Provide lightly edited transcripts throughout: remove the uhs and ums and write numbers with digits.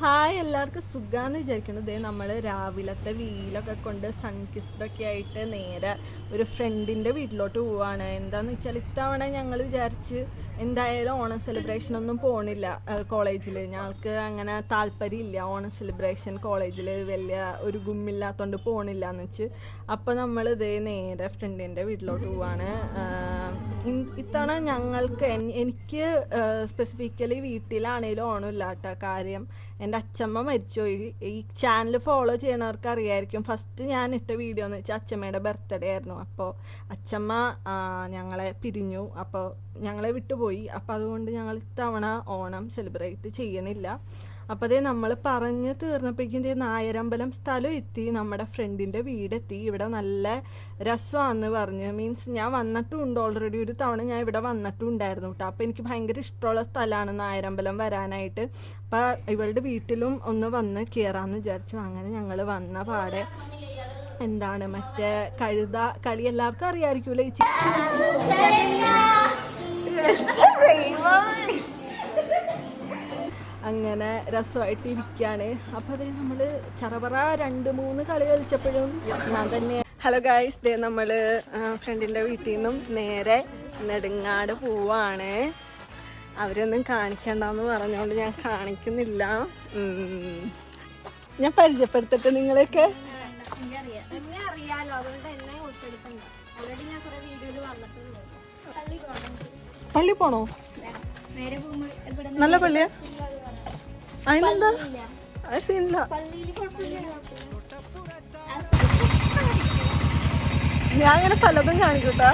Hi, എല്ലാവർക്കും സുഖാന്ന് വിചാരിക്കുന്നത്. നമ്മൾ രാവിലത്തെ വീലൊക്കെ കൊണ്ട് സൺകിസ്ഡൊക്കെ ആയിട്ട് നേരെ ഒരു ഫ്രണ്ടിൻ്റെ വീട്ടിലോട്ട് പോവാണ്. എന്താണെന്ന് വെച്ചാൽ ഇത്തവണ ഞങ്ങൾ വിചാരിച്ച് എന്തായാലും ഓണം സെലിബ്രേഷനൊന്നും പോണില്ല. കോളേജിൽ ഞങ്ങൾക്ക് അങ്ങനെ താല്പര്യമില്ല. ഓണം സെലിബ്രേഷൻ കോളേജിൽ വലിയ ഒരു ഗുമ്മില്ലാത്തതുകൊണ്ട് പോണില്ല എന്ന് വെച്ച് അപ്പോൾ നമ്മൾ ഇതേ നേരെ ഫ്രണ്ടിൻ്റെ വീട്ടിലോട്ട് പോവാണ്. ഇത്തവണ എനിക്ക് സ്പെസിഫിക്കലി വീട്ടിലാണേലും ഓണമില്ല കേട്ടോ. കാര്യം എൻ്റെ അച്ഛമ്മ മരിച്ചുപോയി. ഈ ചാനൽ ഫോളോ ചെയ്യണവർക്ക് അറിയായിരിക്കും. ഫസ്റ്റ് ഞാൻ ഇട്ട വീഡിയോ എന്ന് വെച്ചാൽ അച്ഛമ്മയുടെ ബർത്ത്ഡേ ആയിരുന്നു. അപ്പോൾ അച്ഛമ്മ ഞങ്ങളെ പിരിഞ്ഞു, അപ്പോൾ ഞങ്ങളെ വിട്ടുപോയി. അപ്പോൾ അതുകൊണ്ട് ഞങ്ങൾ ഇത്തവണ ഓണം സെലിബ്രേറ്റ് ചെയ്യണില്ല. അപ്പോൾ അതേ നമ്മൾ പറഞ്ഞ് തീർന്നപ്പോഴേക്കും നായരമ്പലം സ്ഥലം എത്തി, നമ്മുടെ ഫ്രണ്ടിൻ്റെ വീടെത്തി. ഇവിടെ നല്ല രസമാണെന്ന് പറഞ്ഞ്, മീൻസ് ഞാൻ വന്നിട്ടുമുണ്ട് ഓൾറെഡി ഒരു തവണ ഞാൻ ഇവിടെ വന്നിട്ടുണ്ടായിരുന്നു കേട്ടോ. അപ്പോൾ എനിക്ക് ഭയങ്കര ഇഷ്ടമുള്ള സ്ഥലമാണ് നായരമ്പലം വരാനായിട്ട്. അപ്പോൾ ഇവളുടെ വീട്ടിലും ഒന്ന് വന്ന് കയറാമെന്ന് വിചാരിച്ചു. അങ്ങനെ ഞങ്ങൾ വന്ന പാടെ എന്താണ് മറ്റേ കഴുത കളി എല്ലാവർക്കും അറിയാമായിരിക്കൂലേ ചേച്ചി. അങ്ങനെ രസമായിട്ട് ഇരിക്കുകയാണ്. അപ്പോൾ അതേ നമ്മൾ ചറപറ 2-3 കളി കളിച്ചപ്പോഴും ഞാൻ തന്നെ. ഹലോ ഗായ്സ്, ദേ നമ്മൾ ഫ്രണ്ടിൻ്റെ വീട്ടിൽ നിന്നും നേരെ നെടുങ്ങാട് പോവാണ്. അവരൊന്നും കാണിക്കണ്ടെന്ന് പറഞ്ഞുകൊണ്ട് ഞാൻ കാണിക്കുന്നില്ല. ഞാൻ പരിചയപ്പെടുത്തട്ടെ നിങ്ങളെയൊക്കെ. പള്ളി പോണോ? നല്ല പള്ളിയാ? അതിനെന്താ? ഞാൻ അങ്ങനെ പലതും കാണിക്കൂട്ടാ.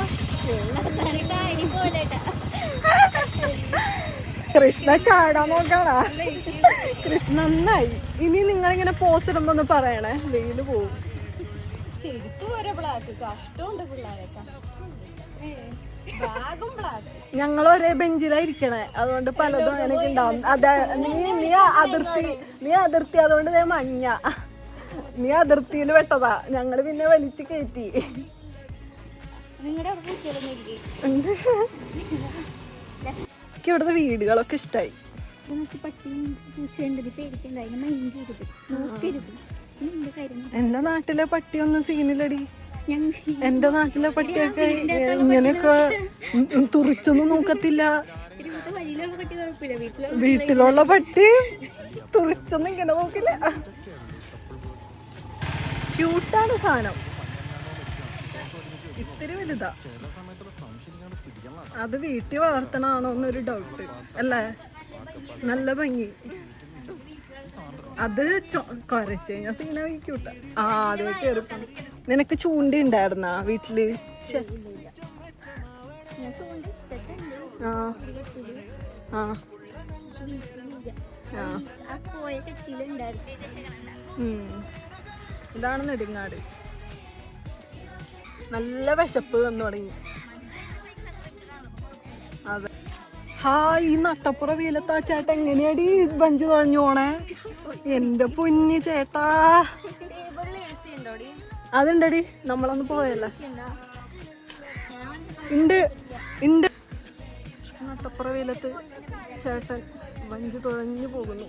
കൃഷ്ണ ചാടാൻ നോക്കാണാ. കൃഷ്ണ നന്നായി. ഇനി നിങ്ങളിങ്ങനെ പോസ് ഇടുമ്പോ പറയണേ, വെയില് പോവും. ശരിക്കും വരെ ബ്ലാക്ക് കഷ്ടമുണ്ട് പിള്ളേരൊക്കെ. ഞങ്ങൾ ഒരേ ബെഞ്ചിലായിരിക്കണേ, അതുകൊണ്ട് പലതും എനിക്ക് ഉണ്ടാവും. അതെ, നീ അതിർത്തി അതുകൊണ്ട് മഞ്ഞ, നീ അതിർത്തിയിൽ വെട്ടതാ. ഞങ്ങള് പിന്നെ വലിച്ചു കയറ്റി. എനിക്ക് ഇവിടുത്തെ വീടുകളൊക്കെ ഇഷ്ടായി. എന്റെ നാട്ടിലെ പട്ടിയൊന്നും സീനില്ലടി. എന്റെ നാട്ടിലെ പട്ടിയൊക്കെ ഇങ്ങനെയൊക്കെ തുറിച്ചൊന്നും നോക്കത്തില്ല. വീട്ടിലുള്ള പട്ടി തുറിച്ചൊന്നും ഇങ്ങനെ നോക്കില്ല. ക്യൂട്ടാണ് സാധനം. ഇത്തിരി വലുതാ. അത് വീട്ടിൽ വളർത്തണാണോ എന്നൊരു ഡൗട്ട് അല്ലേ. നല്ല ഭംഗി. അത് കുറച്ച് കഴിഞ്ഞാൽ സീനായി ക്യൂട്ട. അതേ കേറിപ്പോ. നിനക്ക് ചൂണ്ടി ഉണ്ടായിരുന്ന വീട്ടില്? ഇതാണ് നെടുങ്ങാട്. നല്ല വിശപ്പ് വന്നു തുടങ്ങി. അതെ. ഈ നട്ടപ്പുറ വീലത്താ ചേട്ടാ എങ്ങനെയാടി ബഞ്ച് തുഴഞ്ഞു പോണേ? എന്റെ പൊന്നി ചേട്ടാ. അതുണ്ടടി, നമ്മളൊന്ന് പോയല്ല. ഉണ്ട്. നട്ടപ്പുറ വീലത്ത് ചേട്ടൻ ബഞ്ച് തുഴഞ്ഞു പോകുന്നു.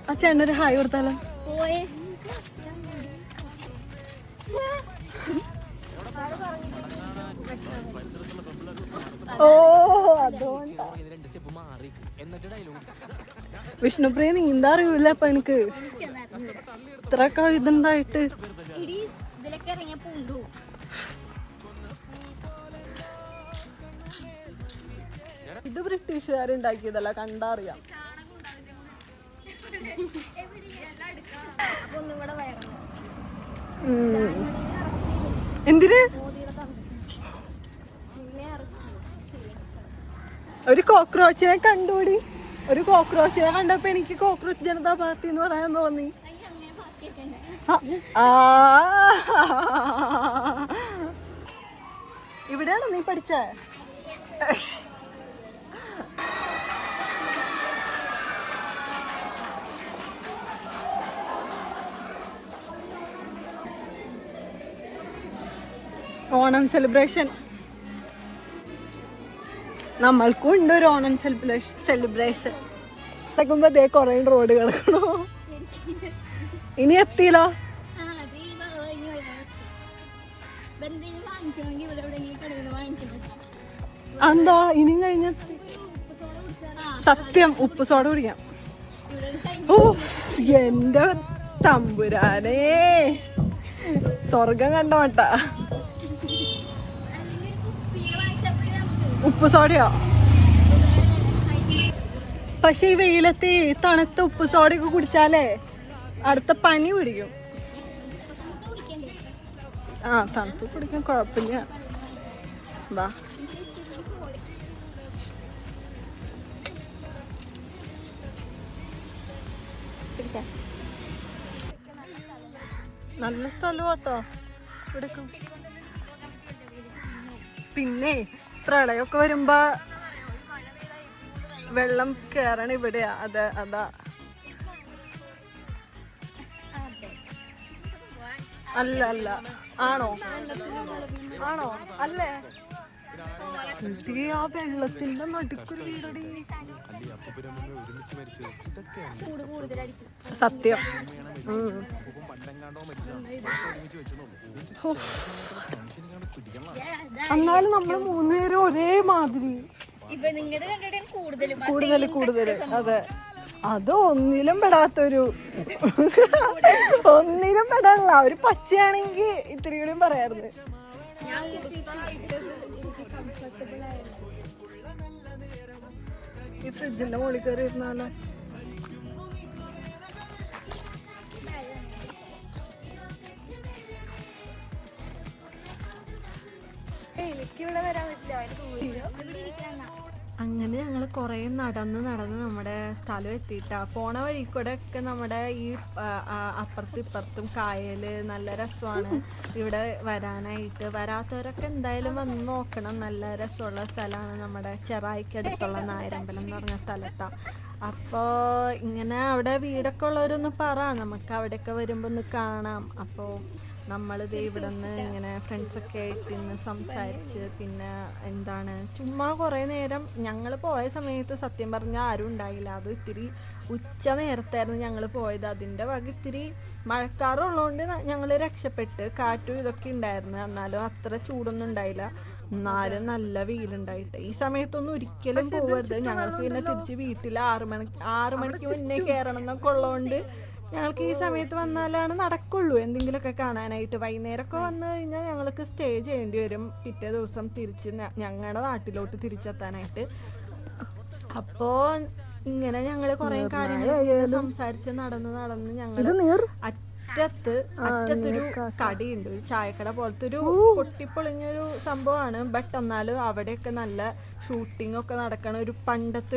ആ ചേട്ടനൊരു ഹായ് കൊടുത്താലോ? അതുകൊണ്ടാ. വിഷ്ണുപ്രിയ നീന്താ അറിയൂല. അപ്പൊ എനിക്ക് ഇത്രയൊക്കെ ഇതുണ്ടായിട്ട്. ഇത് ബ്രിട്ടീഷുകാരുണ്ടാക്കിയതല്ല, കണ്ടറിയാം. എന്തിന്? ഒരു കോക്രോച്ചിനെ കണ്ടുകൂടി. ഒരു കോക്രോച്ചിനെ കണ്ടപ്പോ എനിക്ക് കോക്രോച്ച് ജനതാ പാർട്ടി എന്ന് പറയാൻ തോന്നി. ഇവിടെയാണോ നീ പഠിച്ചേ? ഓണം സെലിബ്രേഷൻ നമ്മൾക്കും ഉണ്ട് ഒരു ഓണം സെലിബ്രേഷൻ നടക്കുമ്പോ ദേ കൊറേ റോഡ് കിടക്കണോ. ഇനി എത്തിയില്ലോ. എന്താ ഇനിയും കഴിഞ്ഞ സത്യം ഉപ്പ് സോഡ കുടിക്കാം. ഓ എന്റെ തമ്പുരാനേ സ്വർഗം കണ്ട മട്ട. ഉപ്പ് സോഡയോ? പക്ഷെ ഈ വെയിലത്ത് തണുത്ത ഉപ്പ് സോഡയൊക്കെ കുടിച്ചാലേ അടുത്ത പനി പിടിക്കും. ആ തണുത്ത് കുടിക്കാൻ കുഴപ്പമില്ല. വാ നല്ല സ്ഥലം കേട്ടോ ഇവിടെ. പിന്നെ പ്രളയമൊക്കെ വരുമ്പോ വെള്ളം കേറണ ഇവിടെയാ. അതാ അല്ല ആണോ അല്ലേ? ആ വെള്ളത്തിന്റെ നടുക്കൊരു വീടടി. സത്യം. എന്നാലും നമ്മള് മൂന്നുപേരും ഒരേ മാതിരി. കൂടുതൽ അതെ. അത് ഒന്നിലും പെടാത്തൊരു ഒന്നിലും പെടാനുള്ള ഒരു പച്ചയാണെങ്കി ഇത്തിരി കൂടിയും പറയാറുണ്ട്. ഈ ഫ്രിഡ്ജിന്റെ മുകളിൽ കയറി ഇരുന്നാലോ? അങ്ങനെ ഞങ്ങൾ കുറേ നടന്ന് നമ്മുടെ സ്ഥലം എത്തിയിട്ടാ. പോണ വഴി കൂടെ ഒക്കെ നമ്മുടെ ഈ അപ്പുറത്തും ഇപ്പുറത്തും കായല് നല്ല രസമാണ്. ഇവിടെ വരാനായിട്ട് വരാത്തവരൊക്കെ എന്തായാലും വന്ന് നോക്കണം. നല്ല രസമുള്ള സ്ഥലമാണ്. നമ്മുടെ ചെറായിക്കടുത്തുള്ള നായരമ്പലം എന്ന് പറഞ്ഞ സ്ഥലത്താ. അപ്പോൾ ഇങ്ങനെ അവിടെ വീടൊക്കെ ഉള്ളവരൊന്ന് പറ, നമുക്ക് അവിടെയൊക്കെ വരുമ്പോൾ ഒന്ന് കാണാം. അപ്പോൾ നമ്മളിത് ഇവിടെ നിന്ന് ഇങ്ങനെ ഫ്രണ്ട്സൊക്കെ ആയിട്ട് ഇന്ന് സംസാരിച്ച് പിന്നെ എന്താണ് ചുമ്മാ കുറേ നേരം. ഞങ്ങൾ പോയ സമയത്ത് സത്യം പറഞ്ഞാൽ ആരും ഉണ്ടായില്ല. അത് ഇത്തിരി ഉച്ച നേരത്തായിരുന്നു ഞങ്ങൾ പോയത്. അതിൻ്റെ വക ഇത്തിരി മഴക്കാറുള്ളതുകൊണ്ട് ഞങ്ങൾ രക്ഷപ്പെട്ട്. കാറ്റും ഇതൊക്കെ ഉണ്ടായിരുന്നു. എന്നാലും അത്ര ചൂടൊന്നും ഉണ്ടായില്ല. എന്നാലും നല്ല വെയിലുണ്ടായിട്ട് ഈ സമയത്തൊന്നും ഒരിക്കലും പോകരുത്. ഞങ്ങൾക്ക് പിന്നെ തിരിച്ച് വീട്ടിൽ 6 മണിക്ക് മുന്നേ കയറണം എന്നൊക്കെ ഉള്ളതുകൊണ്ട് ഞങ്ങൾക്ക് ഈ സമയത്ത് വന്നാലാണ് നടക്കുള്ളൂ എന്തെങ്കിലുമൊക്കെ കാണാനായിട്ട്. വൈകുന്നേരമൊക്കെ വന്നു കഴിഞ്ഞാൽ ഞങ്ങൾക്ക് സ്റ്റേ ചെയ്യേണ്ടി വരും പിറ്റേ ദിവസം തിരിച്ച് ഞങ്ങളുടെ നാട്ടിലോട്ട് തിരിച്ചെത്താനായിട്ട്. അപ്പോൾ ഇങ്ങനെ ഞങ്ങൾ കുറേ കാര്യങ്ങൾ സംസാരിച്ച് നടന്ന് ഞങ്ങൾ അറ്റത്തൊരു കടയുണ്ട്, ഒരു ചായക്കട പോലത്തെ ഒരു പൊട്ടിപ്പൊളിഞ്ഞൊരു സംഭവമാണ്. ബട്ട് എന്നാലും അവിടെയൊക്കെ നല്ല ഷൂട്ടിംഗ് ഒക്കെ നടക്കണ ഒരു പണ്ടത്തെ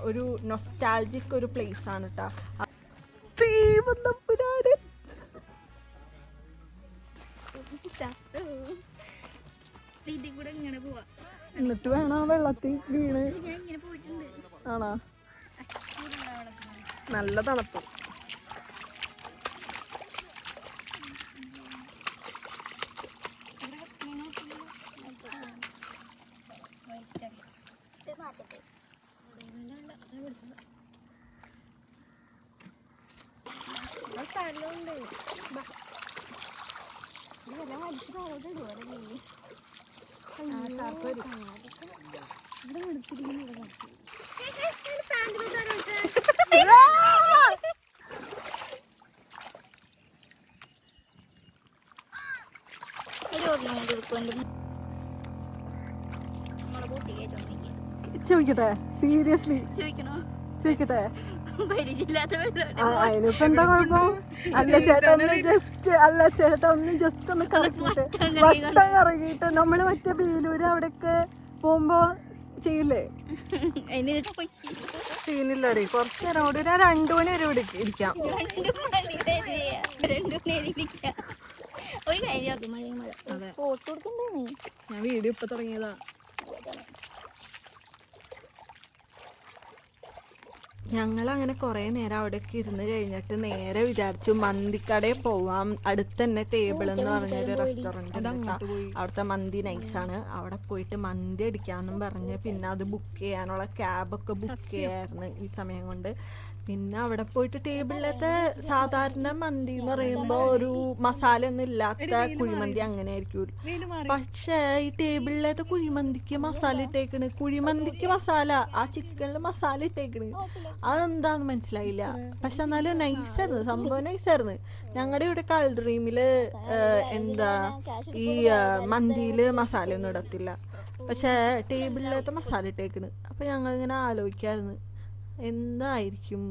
ഒരു നൊസ്റ്റാൾജിക് ഒരു പ്ലേസ് ആണ് കേട്ടോ. എന്നിട്ട് വേണം വെള്ളത്തിൽ വീണ്. ആണോ? നല്ല തണുപ്പ്. ചോദിക്കട്ടെ? സീരിയസ്ലി ചോദിക്കട്ടെ? അതിനിപ്പോ എന്താ കുഴപ്പം? ചേട്ടാ ഒന്ന് ജസ്റ്റ് ഒന്ന് കറക്കിട്ട് വട്ടം കറങ്ങിയിട്ട് നമ്മള് മറ്റേ ബീലൂര് അവിടെയൊക്കെ പോകുമ്പോ ചെയ്യില്ലേ? സീനില്ലടി. കുറച്ച് നേരം കൂടി 2 മണി വരെ ഇവിടെ ഇരിക്കാം. ഞാൻ വീഡിയോ ഇപ്പൊ തുടങ്ങിയതാ. ഞങ്ങളങ്ങനെ കുറേ നേരം അവിടെയൊക്കെ ഇരുന്ന് കഴിഞ്ഞിട്ട് നേരെ വിചാരിച്ചു മന്തിക്കടയിൽ പോവാം. അടുത്ത് തന്നെ ടേബിൾ എന്ന് പറഞ്ഞൊരു റെസ്റ്റോറൻറ്റ് അവിടുത്തെ മന്തി നൈസാണ്. അവിടെ പോയിട്ട് മന്തി അടിക്കാമെന്നും പറഞ്ഞ് പിന്നെ അത് ബുക്ക് ചെയ്യാനുള്ള ക്യാബൊക്കെ ബുക്ക് ചെയ്യായിരുന്നു ഈ സമയം കൊണ്ട്. പിന്നെ അവിടെ പോയിട്ട് ടേബിളിലത്തെ സാധാരണ മന്തി എന്ന് പറയുമ്പോൾ ഒരു മസാല ഒന്നും ഇല്ലാത്ത കുഴിമന്തി അങ്ങനെ ആയിരിക്കും. പക്ഷേ ഈ ടേബിളിലത്തെ കുഴിമന്തിക്ക് മസാല ഇട്ടേക്കണ്. കുഴിമന്തിക്ക് മസാല, ആ ചിക്കനിൽ മസാല ഇട്ടേക്കണ്. അതെന്താന്ന് മനസ്സിലായില്ല. പക്ഷെ എന്നാലും നൈസായിരുന്നു, സംഭവം നൈസായിരുന്നു. ഞങ്ങളുടെ ഇവിടെ കൽഡ്രീമില് എന്താ ഈ മന്തിയില് മസാല ഒന്നും ഇടത്തില്ല, പക്ഷെ ടേബിളിലത്തെ മസാല ഇട്ടേക്കണ്. അപ്പൊ ഞങ്ങളിങ്ങനെ ആലോചിക്കായിരുന്നു എന്തായിരിക്കും.